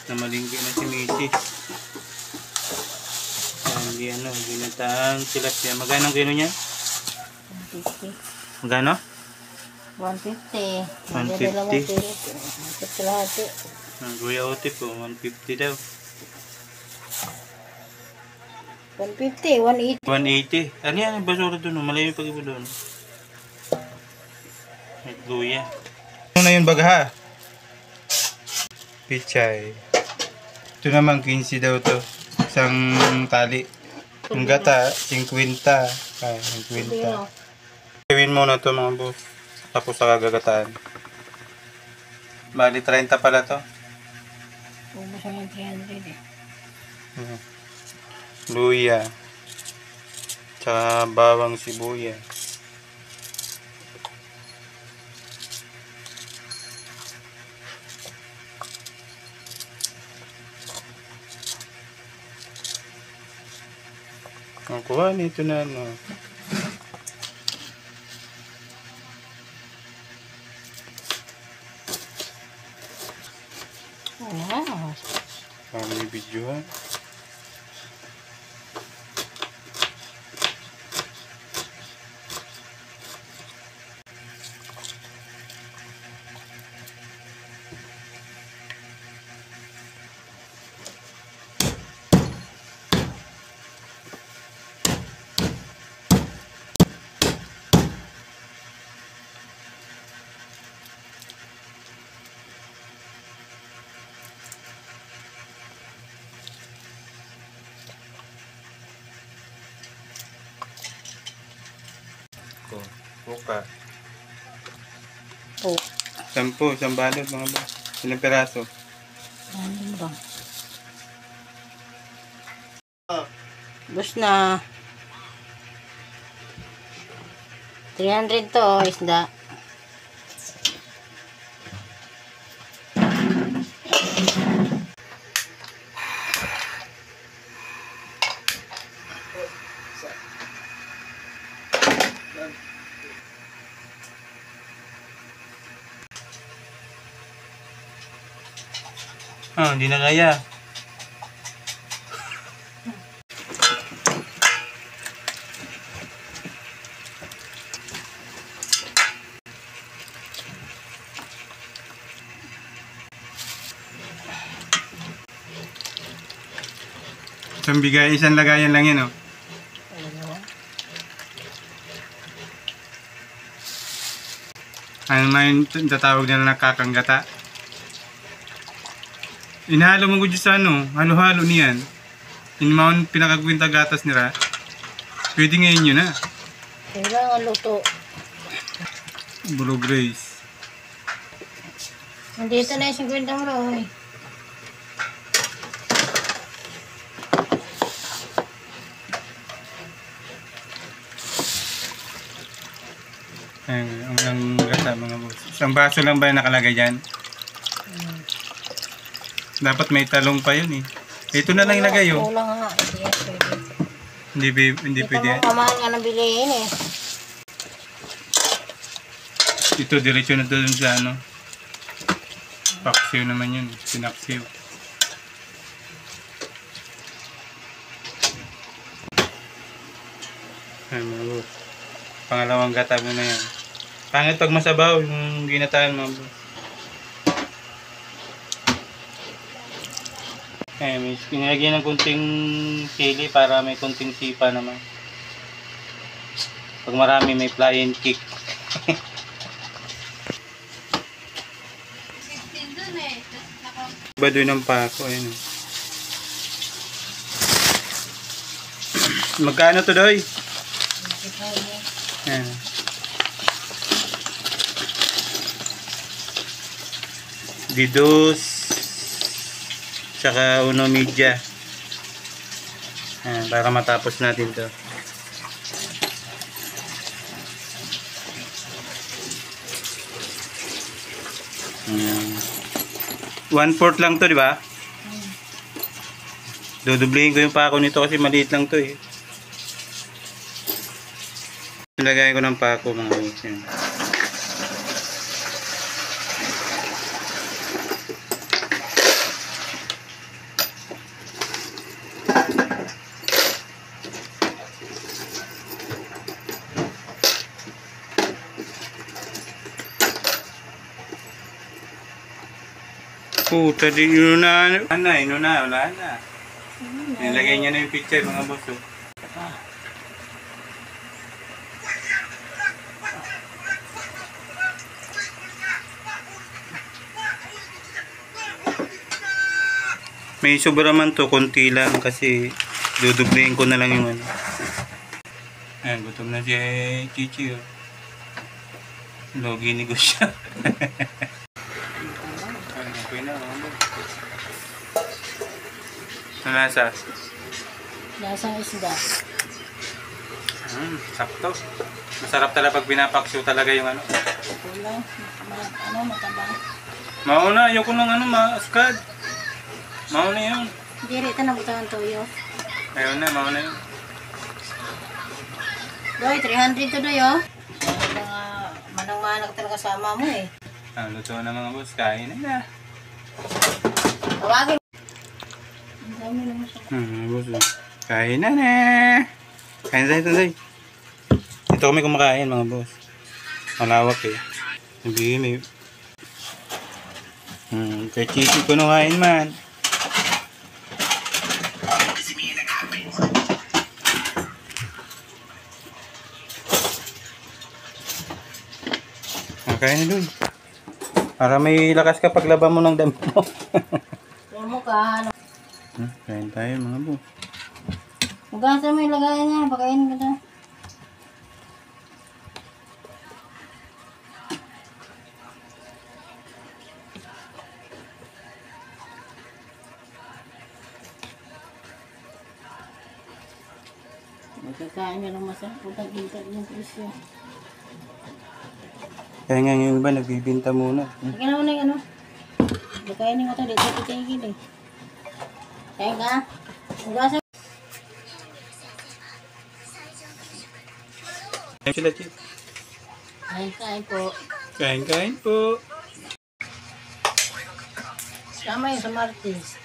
na malinggi na si Mrs. Hindi ginataang tilapia. Magkano ang kilo niya? 150. Magkano? 150. 150. Ang Kuya Ote po, 150 daw. 150, 180. 180. Ano yan ang basura doon? Malayo yung pag-iba doon. May luya. Ano na yun baga? Pichay. Ito naman 15 daw to. Isang tali. Yung gata, 50. 50. Gawin muna to mga boss. Tapos sa kagagataan. Bali 30 pala to. Ubus ang 300 eh. Luya. Tsaka bawang sibuyas. Ang kuha nito na ano. Wow. May video ha. Buka. Oh. 10, isang balot mga ba? Ilang peraso? Ano ba? Bus na. 300 to, isda. Hindi na kaya. Isang bigay, isang lagayan lang yun, oh. Ano na yung tatawag nila na kakanggata? Inahalo mo ko dyan sa ano, halo-halo niyan. Inimaon pinakagwinta gatas nila. Pwede ngayon yun, ha? Kailangan luto. Blue Grace. Nandito na yung 50 mo, eh. Ayun, ang gata mga boss. Isang baso lang ba yung nakalagay dyan? Dapat may talong pa yun eh. Ito na lang ilagay oh. Kulang nga. Yes, pwede. Hindi pwede. Ito mo kamahal nga nang bilihin eh. Ito diretso na doon sa ano. Paksiw naman yun. Pinaksiw. Ay mga boss. Pangalawang gata mo na yan. Pangit pag masabaw yung ginataan mga boss. May pinilagyan ng kunting sili para may kunting sipa naman. Pag marami may flying kick. Baduy ng pako. Ayun. Magkano to doy? Ayan. Didos. Tsaka uno media. Para matapos natin to. Ayan. 1/4 lang to, di ba? Dudublihin ko yung pako nito kasi maliit lang to eh. Nilagay ko ng pako mga boss. Puta, di inuna. Wala na. Nilagay niya na yung picture, mga boss. Oh. May sobra man to, konti lang kasi dudublein ko na lang yung ano. Ayan, gutom na si Chichi. Oh. Logi ni Gusya. Okay na, mga boss. Ang lasa? Lasang isda. Sakto. Masarap talaga pag pinapakso talaga yung ano. Kulang. Matabang. Mauna, ayoko ng ano, maaskad. Mauna yun. Hindi rito na butang ang toyo. Ayun na, mauna yun. Doy, 300 to doy oh. Manang-manang talaga sama mo eh. Luto na mga boss, kain na. Tawagin. Ang dami naman siya. Boss, kain na na. Kain tayo, tayo. Dito kami kumakain mga boss. Malawak eh. Sabihin may... kay Chichi ko kain man. Kain na dun. Para may lakas ka paglaba mo ng dami mo. Kaya mo ka, ano. Kain tayo mga boss. Hugasan mo yung lagayan niya, pakainin ka na. Magkakain niya lang masarap. Putang ginta yung presyo. Kaya nga yung iba nagbibinta muna. Sige na muna yung ano. Pagkainin mo ito, dito titigil eh. Kaya ka, hugasan. Kain sila, Chip. Kain po. Kain po. Tama yun sa Martis.